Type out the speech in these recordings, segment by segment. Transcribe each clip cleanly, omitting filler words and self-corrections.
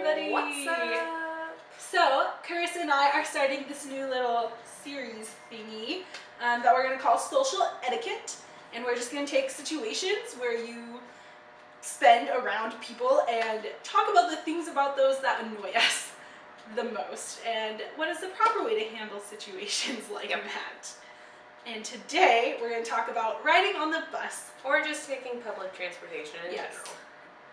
everybody! What's up? So, Carissa and I are starting this new little series thingy that we're going to call Social Etiquette. And we're just going to take situations where you spend around people and talk about the things about those that annoy us the most. And what is the proper way to handle situations like that. And today, we're going to talk about riding on the bus. Or just taking public transportation in general.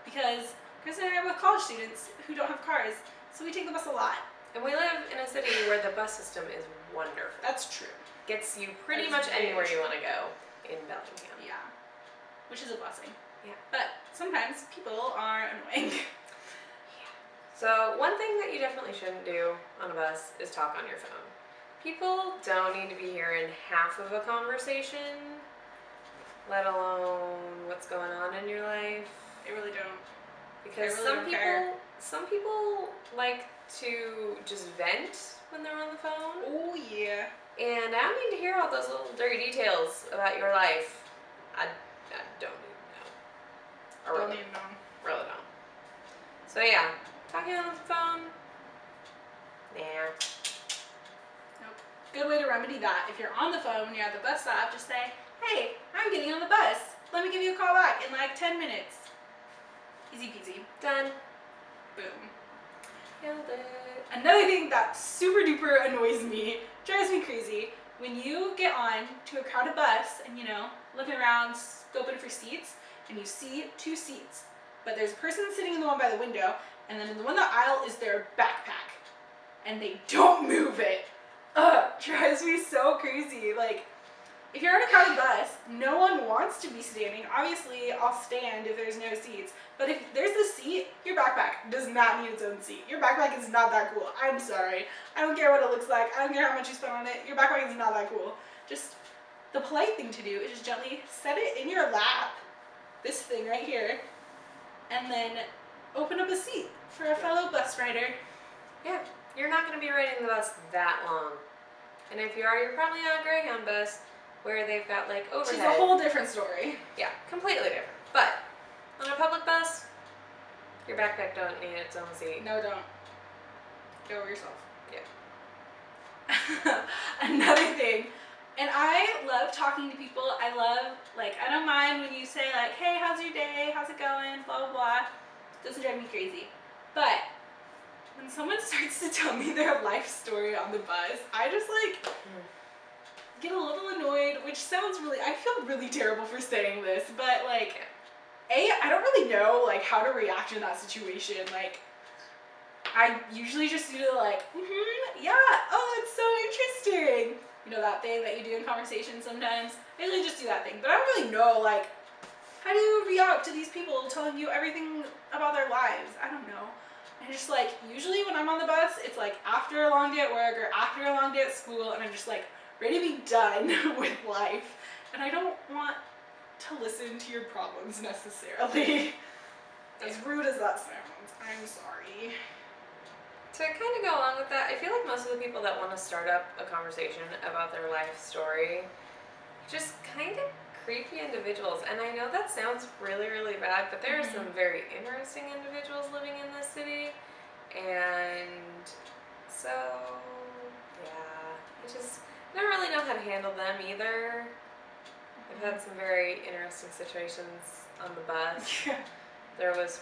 Because Chris and I are with college students who don't have cars, so we take the bus a lot. And we live in a city where the bus system is wonderful. That's true. Gets you pretty much anywhere you want to go in Bellingham. Yeah. Which is a blessing. Yeah. But sometimes people are annoying. So one thing that you definitely shouldn't do on a bus is talk on your phone. People don't need to be hearing half of a conversation, let alone what's going on in your life. They really don't. Because some people like to just vent when they're on the phone. Oh yeah. And I don't need to hear all those little dirty details about your life. I don't need to know. Don't need to know. Really don't. So yeah, talking on the phone, nah. Nope. Good way to remedy that. If you're on the phone when you're at the bus stop, just say, hey, I'm getting on the bus. Let me give you a call back in like 10 minutes. Easy peasy. Done. Boom. Killed it. Another thing that super duper annoys me, drives me crazy, when you get on to a crowded bus and, you know, looking around, scoping for seats, and you see 2 seats, but there's a person sitting in the one by the window, and then in the one in the aisle is their backpack, and they don't move it. Ugh, drives me so crazy. Like, if you're on a crowded bus, no one wants to be standing. Obviously, I'll stand if there's no seats. But if there's a seat, your backpack does not need its own seat. Your backpack is not that cool. I'm sorry. I don't care what it looks like. I don't care how much you spend on it. Your backpack is not that cool. Just the polite thing to do is just gently set it in your lap, this thing right here, and then open up a seat for a fellow bus rider. Yeah, you're not going to be riding the bus that long. And if you are, you're probably on a Greyhound bus where they've got like overhead. Which is a whole different story. Yeah, completely different. But on a public bus, your backpack don't need its own seat. No, don't. Go over yourself. Yeah. Another thing, and I love talking to people. I don't mind when you say like, hey, how's your day? How's it going? Blah, blah, blah. Doesn't drive me crazy. But when someone starts to tell me their life story on the bus, I just like get a little annoyed, which sounds really, I feel really terrible for saying this, but like, I don't really know like how to react in that situation. Like, I usually just do the like, yeah, oh, it's so interesting. You know that thing that you do in conversation sometimes? I usually just do that thing, but I don't really know like, how do you react to these people telling you everything about their lives? I don't know. And just like, usually when I'm on the bus, it's like after a long day at work or after a long day at school, and I'm just like ready to be done with life. And I don't want to listen to your problems necessarily. As rude as that sounds, I'm sorry. To kind of go along with that, I feel like most of the people that want to start up a conversation about their life story just kind of creepy individuals. And I know that sounds really, really bad, but there are some very interesting individuals living in this city. And so, yeah, I don't really know how to handle them either. I've had some very interesting situations on the bus. There was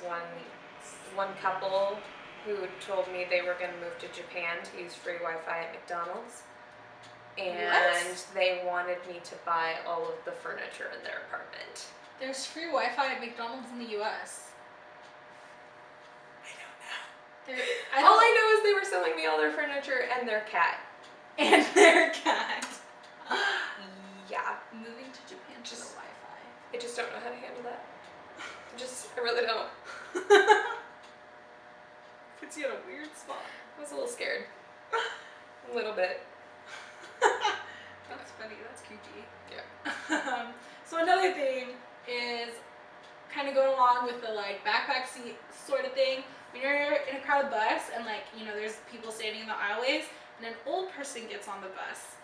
one couple who told me they were going to move to Japan to use free Wi-Fi at McDonald's. And they wanted me to buy all of the furniture in their apartment. There's free Wi-Fi at McDonald's in the U.S. I don't know. All I know is they were selling me all their furniture and their cat. And their cat. Yeah. Moving to Japan for the Wi-Fi. I just don't know how to handle that. I really don't. Puts you in a weird spot. I was a little scared. A little bit. That's funny. That's creepy. Yeah. So another thing is kind of going along with the like backpack seat sort of thing. When you're in a crowded bus and like, you know, there's people standing in the aisleways and an old person gets on the bus,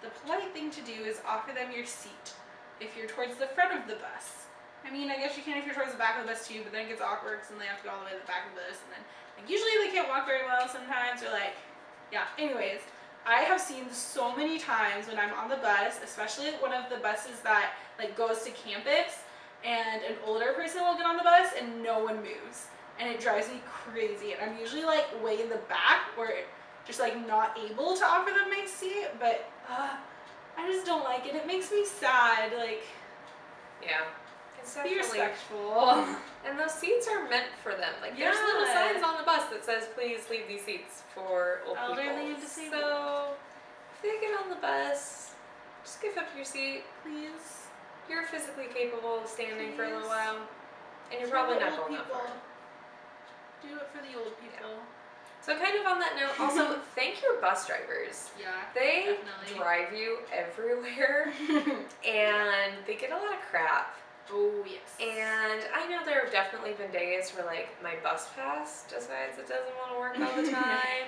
the polite thing to do is offer them your seat if you're towards the front of the bus. I mean, I guess you can if you're towards the back of the bus too, but then it gets awkward because then they have to go all the way to the back of the bus, and then like usually they can't walk very well sometimes, or like, yeah. Anyways, I have seen so many times when I'm on the bus, especially one of the buses that like goes to campus, and an older person will get on the bus and no one moves, and it drives me crazy. And I'm usually like way in the back, or just like not able to offer them my seat, but I just don't like it. It makes me sad. Like, Yeah. It's be definitely. respectful. And those seats are meant for them. Like, there's little signs on the bus that says, please leave these seats for old Elderly people. and disabled. So, if they get on the bus, just give up your seat. Please. You're physically capable of standing for a little Please. while, and you're For probably the not old going that people. far. Do it for the old people. So kind of on that note, also thank your bus drivers. Yeah. They definitely. drive you everywhere, and they get a lot of crap. Oh yes. And I know there have definitely been days where like my bus pass decides it doesn't want to work all the time.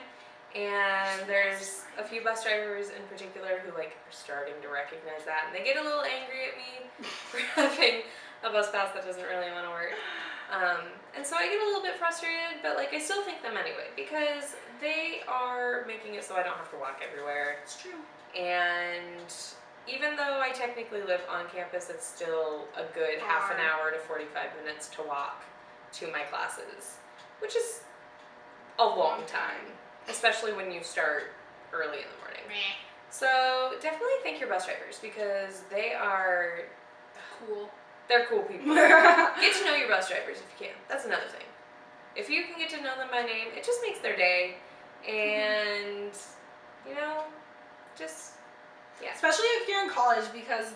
And there's a few bus drivers in particular who like are starting to recognize that, and they get a little angry at me for having a bus pass that doesn't really want to work. And so I get a little bit frustrated, but like I still thank them anyway, because they are making it so I don't have to walk everywhere. It's true. And even though I technically live on campus, it's still a good half an hour to 45 minutes to walk to my classes, which is a long time, especially when you start early in the morning. Meh. So definitely thank your bus drivers, because they are Cool. They're cool people. Get to know your bus drivers if you can. That's another thing. If you can get to know them by name, it just makes their day. And, you know, just, yeah. Especially if you're in college, because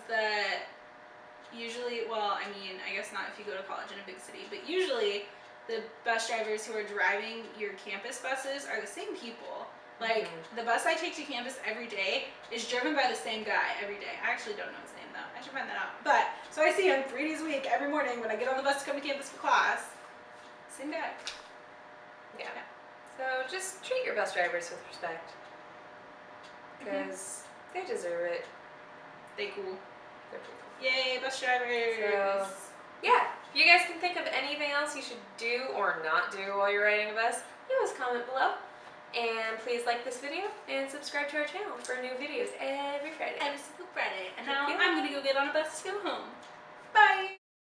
usually, well, I mean, I guess not if you go to college in a big city, but usually the bus drivers who are driving your campus buses are the same people. Like, the bus I take to campus every day is driven by the same guy every day. I actually don't know his name, though. I should find that out. But, so I see him 3 days a week every morning when I get on the bus to come to campus for class. Same guy. Yeah. So just treat your bus drivers with respect, because they deserve it. They cool. They're cool. Yay, bus drivers. So, yeah. If you guys can think of anything else you should do or not do while you're riding a bus, leave us a comment below. And please like this video and subscribe to our channel for new videos every Friday. Every single Friday. And now Yeah. I'm going to go get on a bus to go home. Bye.